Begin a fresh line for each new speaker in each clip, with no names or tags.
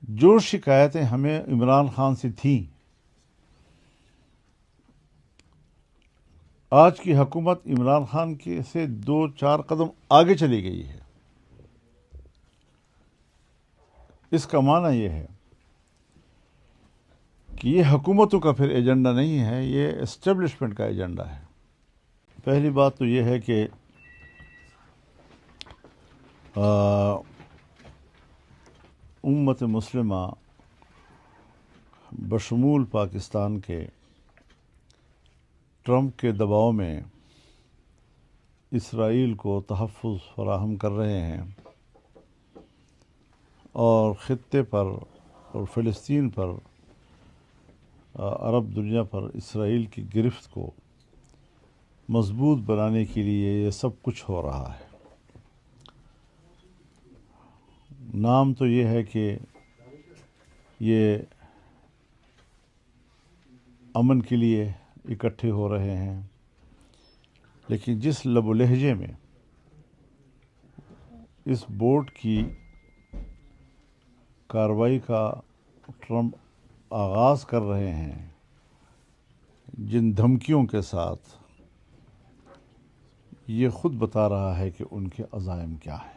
جو شکایتیں ہمیں عمران خان سے تھیں، آج کی حکومت عمران خان کے سے 2-4 قدم آگے چلی گئی ہے۔ اس کا معنی یہ ہے کہ یہ حکومتوں کا پھر ایجنڈا نہیں ہے، یہ اسٹیبلشمنٹ کا ایجنڈا ہے۔ پہلی بات تو یہ ہے کہ امت مسلمہ بشمول پاکستان کے ٹرمپ کے دباؤ میں اسرائیل کو تحفظ فراہم کر رہے ہیں اور خطے پر اور فلسطین پر، عرب دنیا پر اسرائیل کی گرفت کو مضبوط بنانے کے لیے یہ سب کچھ ہو رہا ہے۔ نام تو یہ ہے کہ یہ امن کے لیے اکٹھے ہو رہے ہیں، لیکن جس لب و لہجے میں اس بورڈ کی کارروائی کا ٹرمپ آغاز کر رہے ہیں، جن دھمکیوں کے ساتھ، یہ خود بتا رہا ہے کہ ان کے عزائم کیا ہیں۔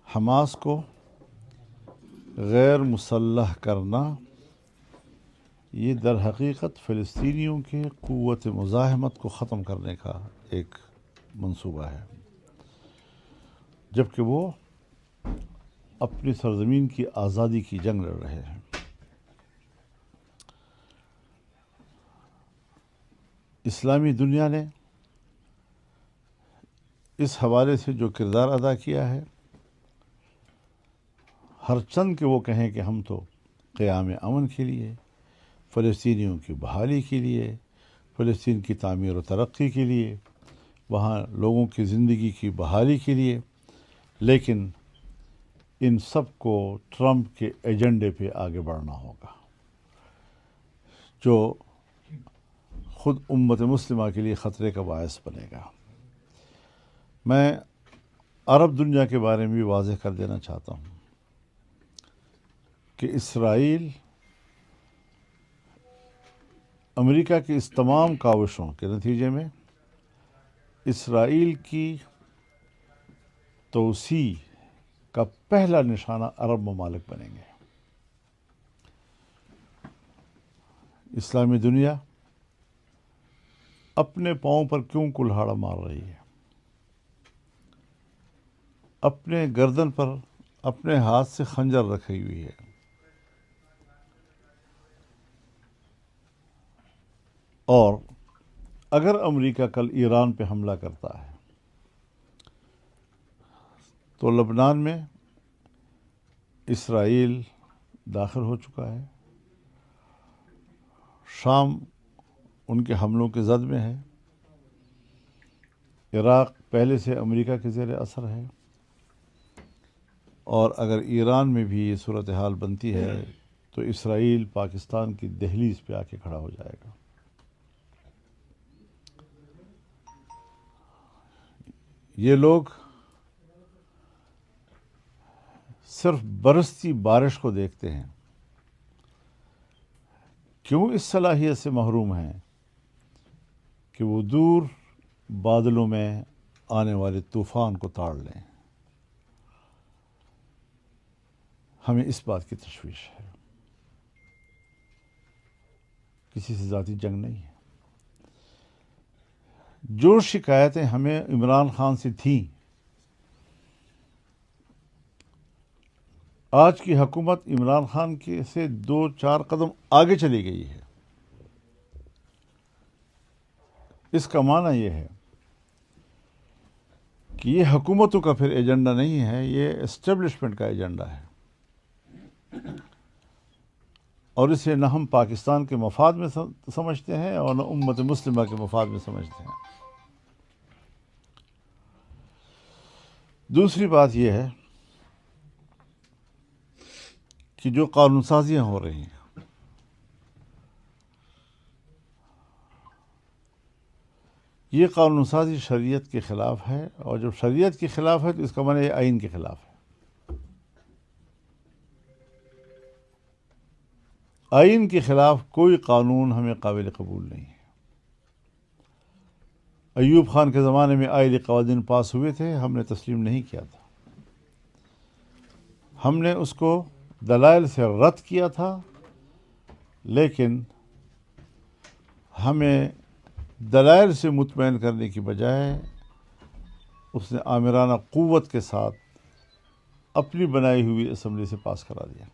حماس کو غیر مسلح کرنا، یہ در حقیقت فلسطینیوں کے قوت مزاحمت کو ختم کرنے کا ایک منصوبہ ہے، جبکہ وہ اپنی سرزمین کی آزادی کی جنگ لڑ رہے ہیں۔ اسلامی دنیا نے اس حوالے سے جو کردار ادا کیا ہے، ہر چند کہ وہ کہیں کہ ہم تو قیام امن کے لیے، فلسطینیوں کی بحالی کے لیے، فلسطین کی تعمیر و ترقی کے لیے، وہاں لوگوں کی زندگی کی بحالی کے لیے، لیکن ان سب کو ٹرمپ کے ایجنڈے پہ آگے بڑھنا ہوگا، جو خود امت مسلمہ کے لیے خطرے کا باعث بنے گا۔ میں عرب دنیا کے بارے میں بھی واضح کر دینا چاہتا ہوں کہ اسرائیل امریکہ کی اس تمام کاوشوں کے نتیجے میں اسرائیل کی توسیع کا پہلا نشانہ عرب ممالک بنیں گے۔ اسلامی دنیا اپنے پاؤں پر کیوں کلہاڑا مار رہی ہے؟ اپنے گردن پر اپنے ہاتھ سے خنجر رکھی ہوئی ہے۔ اور اگر امریکہ کل ایران پہ حملہ کرتا ہے تو لبنان میں اسرائیل داخل ہو چکا ہے، شام ان کے حملوں کے زد میں ہے، عراق پہلے سے امریکہ کے زیر اثر ہے، اور اگر ایران میں بھی یہ صورتحال بنتی ہے تو اسرائیل پاکستان کی دہلیز پہ آ کے کھڑا ہو جائے گا۔ یہ لوگ صرف برستی بارش کو دیکھتے ہیں، کیوں اس صلاحیت سے محروم ہیں کہ وہ دور بادلوں میں آنے والے طوفان کو تاڑ لیں۔ ہمیں اس بات کی تشویش ہے، کسی سے ذاتی جنگ نہیں ہے۔ جو شکایتیں ہمیں عمران خان سے تھیں، آج کی حکومت عمران خان کے سے 2-4 قدم آگے چلی گئی ہے۔ اس کا معنی یہ ہے کہ یہ حکومتوں کا پھر ایجنڈا نہیں ہے، یہ اسٹیبلشمنٹ کا ایجنڈا ہے، اور اسے نہ ہم پاکستان کے مفاد میں سمجھتے ہیں اور نہ امت مسلمہ کے مفاد میں سمجھتے ہیں۔ دوسری بات یہ ہے کہ جو قانون سازیاں ہو رہی ہیں، یہ قانون سازی شریعت کے خلاف ہے، اور جب شریعت کے خلاف ہے تو اس کا معنی یہ آئین کے خلاف ہے۔ آئین کے خلاف کوئی قانون ہمیں قابل قبول نہیں ہے۔ ایوب خان کے زمانے میں آئلی قوانین پاس ہوئے تھے، ہم نے تسلیم نہیں کیا تھا، ہم نے اس کو دلائل سے رد کیا تھا، لیکن ہمیں دلائل سے مطمئن کرنے کی بجائے اس نے آمرانہ قوت کے ساتھ اپنی بنائی ہوئی اسمبلی سے پاس کرا دیا۔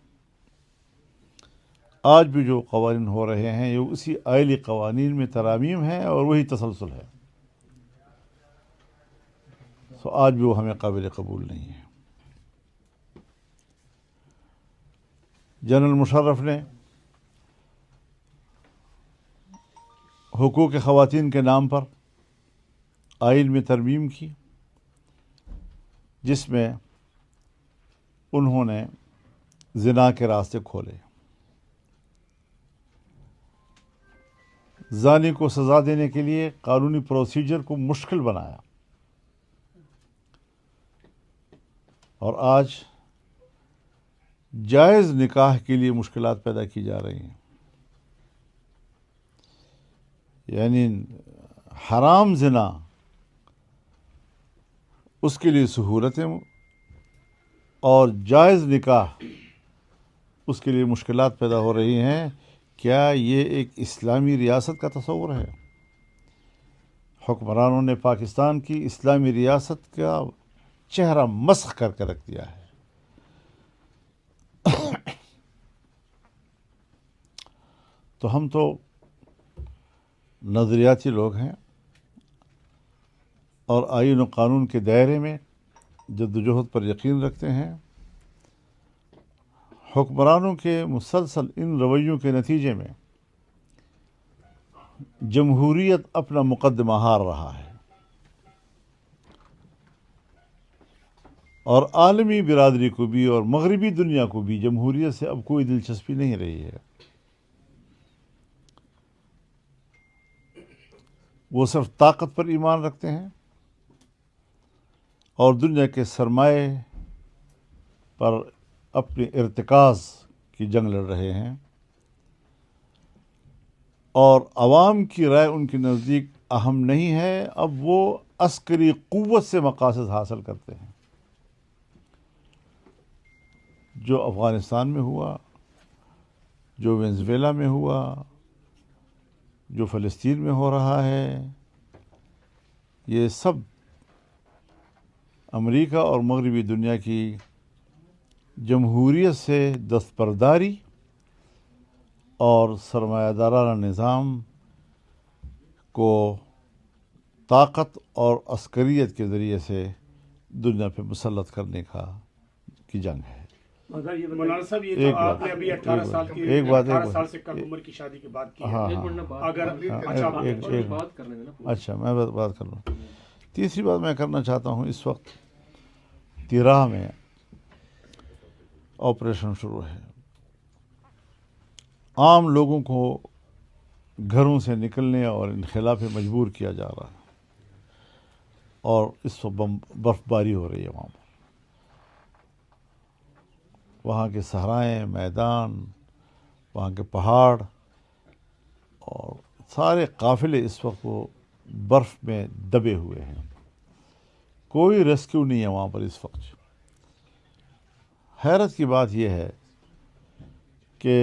آج بھی جو قوانین ہو رہے ہیں یہ اسی آئلی قوانین میں ترامیم ہیں اور وہی تسلسل ہے، تو آج بھی وہ ہمیں قابل قبول نہیں ہے۔ جنرل مشرف نے حقوق خواتین کے نام پر آئین میں ترمیم کی، جس میں انہوں نے زنا کے راستے کھولے، زانی کو سزا دینے کے لیے قانونی پروسیجر کو مشکل بنایا، اور آج جائز نکاح کے لیے مشکلات پیدا کی جا رہی ہیں، یعنی حرام زنا اس کے لیے سہولتیں اور جائز نکاح اس کے لیے مشکلات پیدا ہو رہی ہیں۔ کیا یہ ایک اسلامی ریاست کا تصور ہے؟ حکمرانوں نے پاکستان کی اسلامی ریاست کا چہرہ مسخ کر کے رکھ دیا ہے۔ تو ہم تو نظریاتی لوگ ہیں اور آئین و قانون کے دائرے میں جدوجہد پر یقین رکھتے ہیں۔ حکمرانوں کے مسلسل ان رویوں کے نتیجے میں جمہوریت اپنا مقدمہ ہار رہا ہے، اور عالمی برادری کو بھی اور مغربی دنیا کو بھی جمہوریت سے اب کوئی دلچسپی نہیں رہی ہے۔ وہ صرف طاقت پر ایمان رکھتے ہیں اور دنیا کے سرمایے پر اپنے ارتکاز کی جنگ لڑ رہے ہیں، اور عوام کی رائے ان کے نزدیک اہم نہیں ہے۔ اب وہ عسکری قوت سے مقاصد حاصل کرتے ہیں، جو افغانستان میں ہوا، جو وینزویلا میں ہوا، جو فلسطین میں ہو رہا ہے، یہ سب امریکہ اور مغربی دنیا کی جمہوریت سے دستبرداری اور سرمایہ دارانہ نظام کو طاقت اور عسکریت کے ذریعے سے دنیا پہ مسلط کرنے کی جنگ ہے۔
مگر یہ مولانا صاحب، یہ جو آپ نے ابھی 18 سال کی 18 سال سے کم عمر کی شادی کی بات کی ہے، اگر
اچھا میں بات کر لوں۔ تیسری بات میں کرنا چاہتا ہوں، اس وقت تیراہ میں آپریشن شروع ہے، عام لوگوں کو گھروں سے نکلنے اور انخلا پہ مجبور کیا جا رہا ہے، اور اس وقت برف باری ہو رہی ہے وہاں پر۔ وہاں کے صحرائیں، میدان، وہاں کے پہاڑ اور سارے قافلے اس وقت وہ برف میں دبے ہوئے ہیں، کوئی ریسکیو نہیں ہے وہاں پر اس وقت۔ حیرت کی بات یہ ہے کہ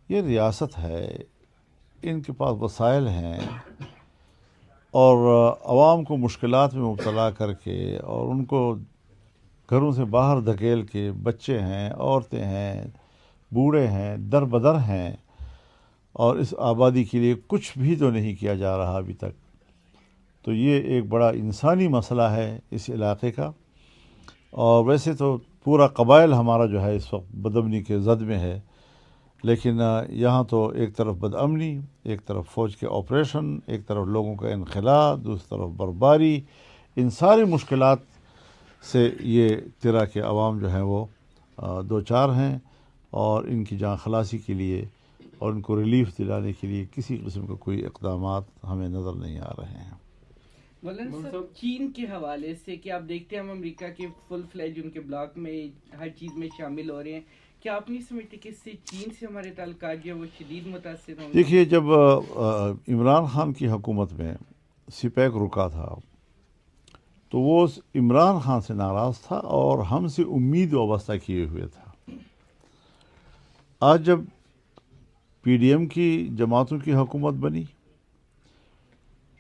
یہ ریاست ہے، ان کے پاس وسائل ہیں، اور عوام کو مشکلات میں مبتلا کر کے اور ان کو گھروں سے باہر دھکیل کے، بچے ہیں، عورتیں ہیں، بوڑھے ہیں، در بدر ہیں، اور اس آبادی کے لیے کچھ بھی تو نہیں کیا جا رہا ابھی تک۔ تو یہ ایک بڑا انسانی مسئلہ ہے اس علاقے کا، اور ویسے تو پورا قبائل ہمارا جو ہے اس وقت بدامنی کے زد میں ہے، لیکن یہاں تو ایک طرف بدامنی، ایک طرف فوج کے آپریشن، ایک طرف لوگوں کا انخلا، دوسری طرف برفباری، ان ساری مشکلات سے یہ تیرا کے عوام جو ہیں وہ دو چار ہیں، اور ان کی جان خلاصی کے لیے اور ان کو ریلیف دلانے کے لیے کسی قسم کا کوئی اقدامات ہمیں نظر نہیں آ رہے ہیں۔
مولانا صاحب چین کے حوالے سے کہ آپ دیکھتے ہیں ہم امریکہ کے فل فلیج ان کے بلاک میں ہر چیز میں شامل ہو رہے ہیں، کیا آپ نہیں سمجھتے کہ اس سے چین سے ہمارے تعلقات جو ہے وہ شدید متاثر ہوں گے؟
دیکھیے، جب عمران خان کی حکومت میں سپیک رکا تھا تو وہ عمران خان سے ناراض تھا اور ہم سے امید وابستہ کیے ہوئے تھا۔ آج جب پی ڈی ایم کی جماعتوں کی حکومت بنی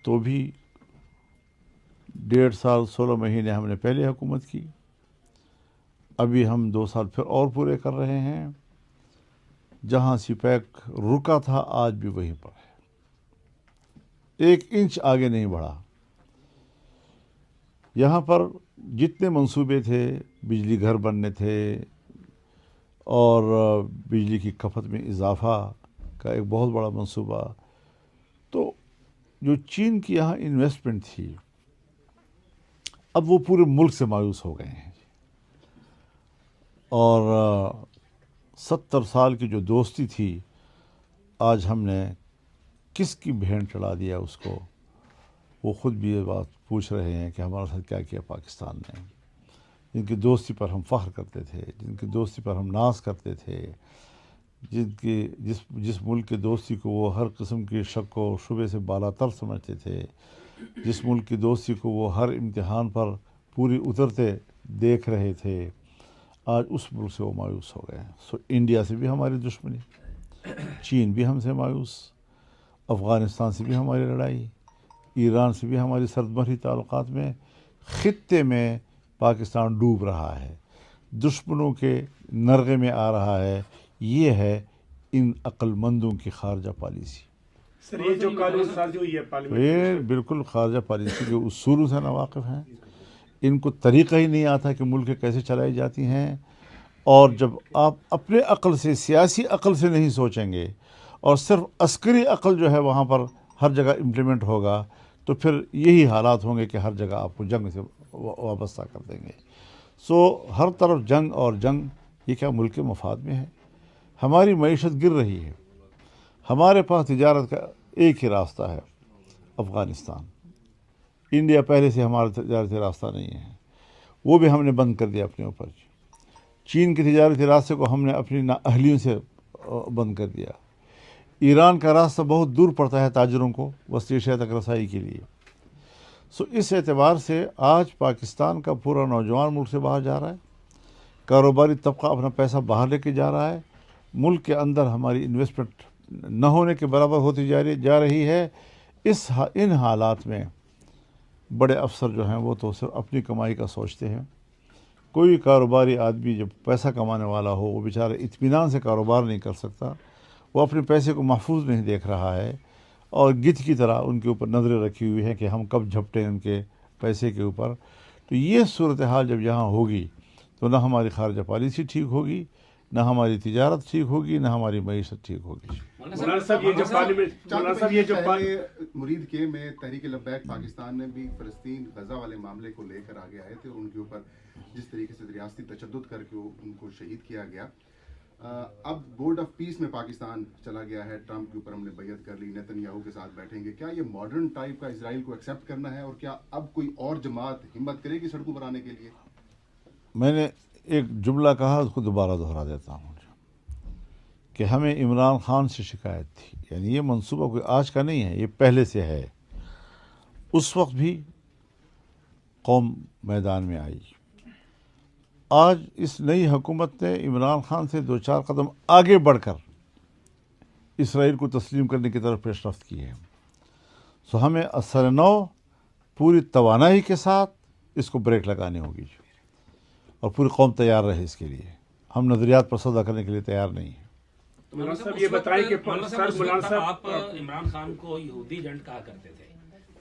تو بھی 1.5 سال 16 مہینے ہم نے پہلے حکومت کی، ابھی ہم 2 سال پھر اور پورے کر رہے ہیں۔ جہاں سپیک رکا تھا آج بھی وہیں پر ہے، 1 انچ آگے نہیں بڑھا۔ یہاں پر جتنے منصوبے تھے، بجلی گھر بننے تھے اور بجلی کی کھپت میں اضافہ کا ایک بہت بڑا منصوبہ، تو جو چین کی یہاں انویسٹمنٹ تھی اب وہ پورے ملک سے مایوس ہو گئے ہیں، اور 70 سال کی جو دوستی تھی آج ہم نے کس کی بھین چڑھا دیا اس کو۔ وہ خود بھی یہ بات پوچھ رہے ہیں کہ ہمارے ساتھ کیا کیا پاکستان نے، جن کی دوستی پر ہم فخر کرتے تھے، جن کی دوستی پر ہم ناز کرتے تھے، جس ملک کی دوستی کو وہ ہر قسم کی شک و شبے سے بالا تر سمجھتے تھے، جس ملک کی دوستی کو وہ ہر امتحان پر پوری اترتے دیکھ رہے تھے، آج اس ملک سے وہ مایوس ہو گئے ہیں۔ انڈیا سے بھی ہماری دشمنی، چین بھی ہم سے مایوس، افغانستان سے بھی ہماری لڑائی، ایران سے بھی ہماری سردمہری تعلقات میں، خطے میں پاکستان ڈوب رہا ہے، دشمنوں کے نرغے میں آ رہا ہے۔ یہ ہے ان عقل مندوں کی خارجہ پالیسی۔
سر یہ جو قانون سازی ہوئی ہے پارلیمنٹ،
یہ بالکل خارجہ پالیسی کے اصولوں سے ناواقف ہیں، ان کو طریقہ ہی نہیں آتا کہ ملک کیسے چلائی جاتی ہیں، اور جب آپ اپنے عقل سے، سیاسی عقل سے نہیں سوچیں گے اور صرف عسکری عقل جو ہے وہاں پر ہر جگہ امپلیمنٹ ہوگا تو پھر یہی حالات ہوں گے کہ ہر جگہ آپ کو جنگ سے وابستہ کر دیں گے۔ ہر طرف جنگ اور جنگ، یہ کیا ملک کے مفاد میں ہے؟ ہماری معیشت گر رہی ہے، ہمارے پاس تجارت کا ایک ہی راستہ ہے، افغانستان۔ انڈیا پہلے سے ہمارا تجارتی راستہ نہیں ہے، وہ بھی ہم نے بند کر دیا اپنے اوپر۔ چین کے تجارتی راستے کو ہم نے اپنی نااہلیوں سے بند کر دیا۔ ایران کا راستہ بہت دور پڑتا ہے تاجروں کو وسطی ایشیا تک رسائی کے لیے۔ اس اعتبار سے آج پاکستان کا پورا نوجوان ملک سے باہر جا رہا ہے، کاروباری طبقہ اپنا پیسہ باہر لے کے جا رہا ہے، ملک کے اندر ہماری انویسٹمنٹ نہ ہونے کے برابر ہوتی جا رہی ہے۔ ان حالات میں بڑے افسر جو ہیں وہ تو صرف اپنی کمائی کا سوچتے ہیں۔ کوئی کاروباری آدمی جب پیسہ کمانے والا ہو وہ بیچارہ اطمینان سے کاروبار نہیں کر سکتا، وہ اپنے پیسے کو محفوظ نہیں دیکھ رہا ہے، اور گدھ کی طرح ان کے اوپر نظریں رکھی ہوئی ہیں کہ ہم کب جھپٹیں ان کے پیسے کے اوپر۔ تو یہ صورتحال جب یہاں ہوگی تو نہ ہماری خارجہ پالیسی ٹھیک ہوگی، نہ ہماری تجارت ٹھیک ہوگی، نہ ہماری معیشت ٹھیک ہوگی۔
مولانا صاحب یہ جو
مرید کے میں تحریک لبیک پاکستان نے بھی فلسطین غزہ والے معاملے کو لے کر آگے آئے تھے، اور ان کے اوپر جس طریقے سے ریاستی تشدد کر کے ان کو شہید کیا گیا۔ اب بورڈ آف پیس میں پاکستان چلا گیا ہے، ٹرمپ کے اوپر ہم نے بیعت کر لی، نیتن یاہو کے ساتھ بیٹھیں گے۔ کیا یہ ماڈرن ٹائپ کا اسرائیل کو ایکسیپٹ کرنا ہے، اور کیا اب کوئی اور جماعت ہمت کرے گی سڑکوں پر آنے کے لیے؟
میں نے ایک جملہ کہا، اس کو دوبارہ دہرا دیتا ہوں کہ ہمیں عمران خان سے شکایت تھی، یعنی یہ منصوبہ کوئی آج کا نہیں ہے، یہ پہلے سے ہے۔ اس وقت بھی قوم میدان میں آئی۔ آج اس نئی حکومت نے عمران خان سے 2-4 قدم آگے بڑھ کر اسرائیل کو تسلیم کرنے کی طرف پیش رفت کی ہے۔ ہمیں اثر نو پوری توانائی کے ساتھ اس کو بریک لگانی ہوگی، اور پوری قوم تیار رہے اس کے لیے۔ ہم نظریات پر سودا کرنے کے لیے تیار نہیں ہیں۔
مولانا صاحب یہ بتائیں کہ
آپ عمران خان کو یہودی ایجنٹ کہا کرتے تھے،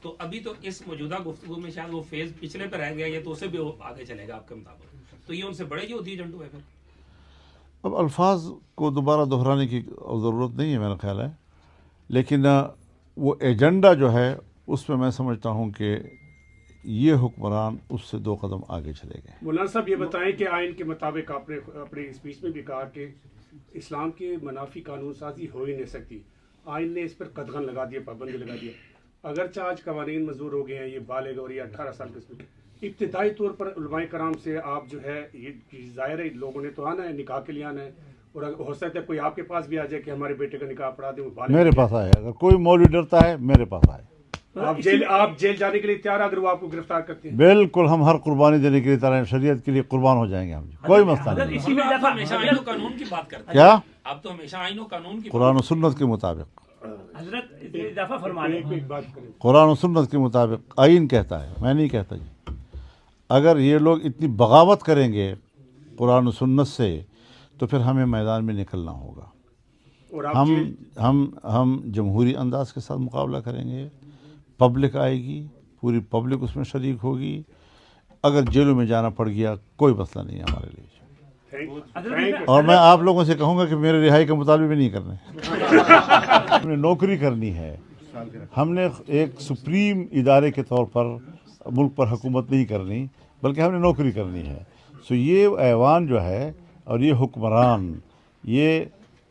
تو ابھی تو اس موجودہ گفتگو میں شاید وہ فیز پچھلے پہ رہ گیا، یہ تو اسے بھی آگے چلے گا آپ کے مطابق، تو یہ ان سے بڑے یہودی ایجنٹ ہوئے پھر؟
اب الفاظ کو دوبارہ دہرانے کی ضرورت نہیں ہے میرا خیال ہے، لیکن وہ ایجنڈا جو ہے اس میں میں سمجھتا ہوں کہ یہ حکمران اس سے 2 قدم آگے چلے گئے۔
مولانا صاحب یہ بتائیں کہ آئین کے مطابق آپ نے اپنے اسپیچ میں بھی کہا کہ اسلام کے منافی قانون سازی ہو ہی نہیں سکتی، آئین نے اس پر قدغن لگا دیا، پابندی لگا دیا۔ اگرچہ آج قوانین منظور ہو گئے ہیں، یہ بالغ اور یہ 18 سال کے، ابتدائی طور پر علماء کرام سے آپ جو ہے یہ ظاہر ہے لوگوں نے تو آنا ہے، نکاح کے لیے آنا ہے، اور ہو سکتا ہے کوئی آپ کے پاس بھی آ جائے کہ ہمارے بیٹے کا نکاح پڑھا دیں، وہ بالغ
میرے پاس آئے، اگر کوئی مولوی ڈرتا ہے میرے پاس آئے.
آپ جیل جانے کے لیے تیار ہیں اگر وہ آپ کو گرفتار کرتے ہیں؟
بالکل، ہم ہر قربانی دینے کے لیے تیار ہیں، شریعت کے لیے قربان ہو جائیں گے ہم، کوئی مسئلہ نہیں.
اسی میں آپ ہمیشہ آئین و قانون کی بات کرتے ہیں.
کیا؟
آپ تو ہمیشہ آئین و قانون کی
قرآن و سنت کے مطابق،
حضرت اضافہ فرما رہے ہیں.
ایک بات کریں،
قرآن و سنت کے مطابق آئین کہتا ہے، میں نہیں کہتا جی. اگر یہ لوگ اتنی بغاوت کریں گے قرآن و سنت سے تو پھر ہمیں میدان میں نکلنا ہوگا.
اور آپ
ہم جمہوری انداز کے ساتھ مقابلہ کریں گے، پبلک آئے گی، پوری پبلک اس میں شریک ہوگی. اگر جیلوں میں جانا پڑ گیا کوئی مسئلہ نہیں ہے ہمارے لیے. اور میں آپ لوگوں سے کہوں گا کہ میرے رہائی کا مطالبہ بھی نہیں کرنا ہے. ہم نے نوکری کرنی ہے، ہم نے ایک سپریم ادارے کے طور پر ملک پر حکومت نہیں کرنی، بلکہ ہم نے نوکری کرنی ہے. سو یہ ایوان جو ہے اور یہ حکمران، یہ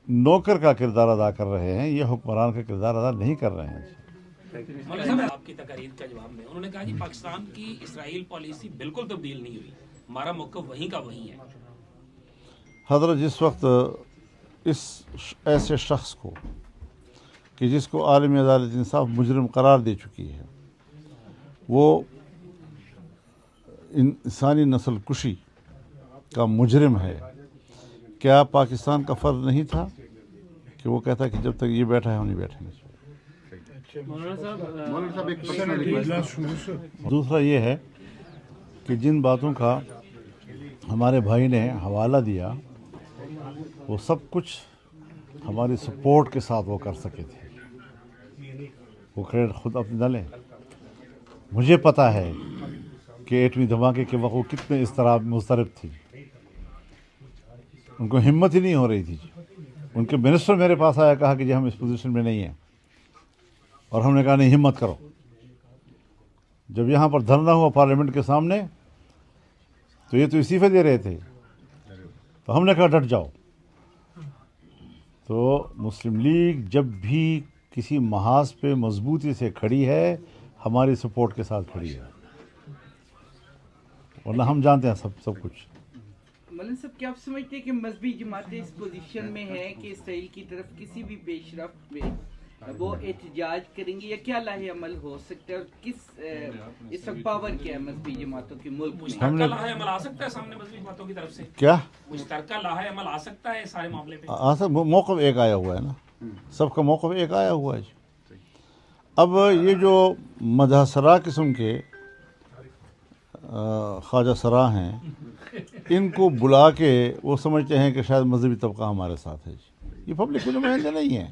نوکر کا کردار ادا کر رہے ہیں، یہ حکمران کا کردار ادا نہیں کر رہے ہیں.
مولانا صاحب آپ کی تقریر کا جواب میں انہوں نے کہا جی پاکستان کی اسرائیل پالیسی بالکل تبدیل نہیں ہوئی، ہمارا موقف وہیں کا وہیں ہے.
حضرت جس وقت اس ایسے شخص کو کہ جس کو عالمی عدالت انصاف مجرم قرار دے چکی ہے، وہ انسانی نسل کشی کا مجرم ہے، کیا پاکستان کا فرض نہیں تھا کہ وہ کہتا کہ جب تک یہ بیٹھا ہے ہم نہیں بیٹھیں گے؟ دوسرا یہ ہے کہ جن باتوں کا ہمارے بھائی نے حوالہ دیا وہ سب کچھ ہماری سپورٹ کے ساتھ وہ کر سکے تھے. وہ کریڈٹ خود اپنے نہ لیں. مجھے پتہ ہے کہ ایٹمی دھماکے کے وقت وہ کتنے مضطرب تھی، ان کو ہمت ہی نہیں ہو رہی تھی. ان کے منسٹر میرے پاس آیا، کہا کہ جی ہم اس پوزیشن میں نہیں ہیں، اور ہم نے کہا نہیں ہمت کرو. جب یہاں پر دھرنا ہوا پارلیمنٹ کے سامنے تو یہ تو استعفے دے رہے تھے، تو ہم نے کہا ڈٹ جاؤ. تو مسلم لیگ جب بھی کسی محاذ پہ مضبوطی سے کھڑی ہے ہماری سپورٹ کے ساتھ کھڑی ہے، ورنہ ہم جانتے ہیں سب کچھ.
مولانا صاحب کیا آپ سمجھتے ہیں کہ مذہبی جماعتیں اس پوزیشن میں ہیں کہ اسرائیل کی طرف کسی بھی پیش رفت میں وہ احتجاج کریں گے، یا کیا لاہ عمل ہو سکتا ہے، اور کس اس وقت پاور کیا ہے مذہبی جماعتوں کے ملک میں؟
مشترکہ لاہ عمل آ سکتا ہے سامنے مذہبی جماعتوں کی طرف سے؟
کیا
مشترکہ لاہ عمل آ سکتا ہے سارے معاملے پہ؟
موقف ایک آیا ہوا ہے نا، سب کا موقف ایک آیا ہوا ہے. اب یہ جو مدح سرا قسم کے خواجہ سرا ہیں، ان کو بلا کے وہ سمجھتے ہیں کہ شاید مذہبی طبقہ ہمارے ساتھ ہے. یہ پبلک کے نمائندے نہیں ہیں،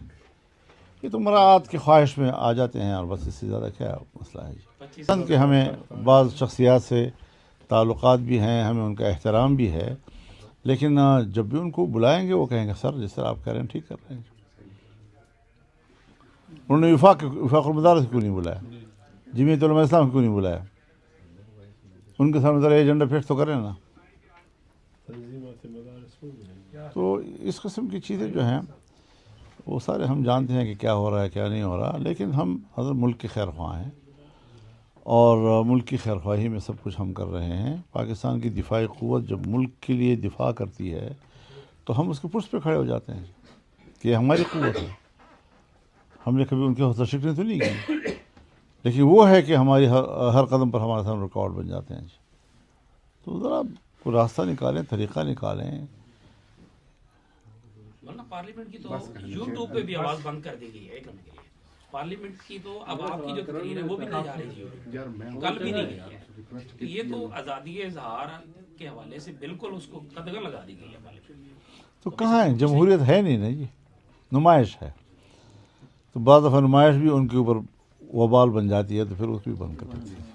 یہ تو مراعات کی خواہش میں آ جاتے ہیں، اور بس اس سے زیادہ کیا مسئلہ ہے. کہ ہمیں بعض شخصیات سے تعلقات بھی ہیں، ہمیں ان کا احترام بھی ہے، لیکن جب بھی ان کو بلائیں گے وہ کہیں گے سر جس طرح آپ کہہ رہے ہیں ٹھیک کر رہے ہیں. انہوں نے وفاق المدارس کیوں نہیں بلایا، جمعیت علماء اسلام کیوں نہیں بلایا؟ ان کے سامنے ذرا ایجنڈا پیش تو کریں نا. تو اس قسم کی چیزیں جو ہیں وہ سارے ہم جانتے ہیں کہ کیا ہو رہا ہے کیا نہیں ہو رہا، لیکن ہم حضرت ملک کے خیر خواہ ہیں، اور ملک کی خیر خواہی میں سب کچھ ہم کر رہے ہیں. پاکستان کی دفاعی قوت جب ملک کے لیے دفاع کرتی ہے تو ہم اس کے پشت پہ کھڑے ہو جاتے ہیں کہ یہ ہماری قوت ہے. ہم نے کبھی ان کی حوصلہ شکنی تو نہیں کی، لیکن وہ ہے کہ ہماری ہر قدم پر ہمارے سامنے رکاوٹ بن جاتے ہیں. تو ذرا کوئی راستہ نکالیں، طریقہ نکالیں.
ورنہ پارلیمنٹ کی تو یوٹیوب پہ بھی آواز بند کر دی گئی ہے ایک گھنٹے کے لیے. پارلیمنٹ کی تو اب آپ کی جو تقریر ہے وہ بھی نہیں جا رہی ہے، کل بھی نہیں گئی ہے. تو یہ تو آزادی اظہار کے حوالے سے بالکل اس کو قدغن لگا دی گئی ہے پارلیمنٹ.
تو کہاں ہے؟ جمہوریت ہے نہیں نا جی، نمائش ہے. تو بعض دفعہ نمائش بھی ان کے اوپر وبال بن جاتی ہے، تو پھر اس بھی بند کر دیتی ہے.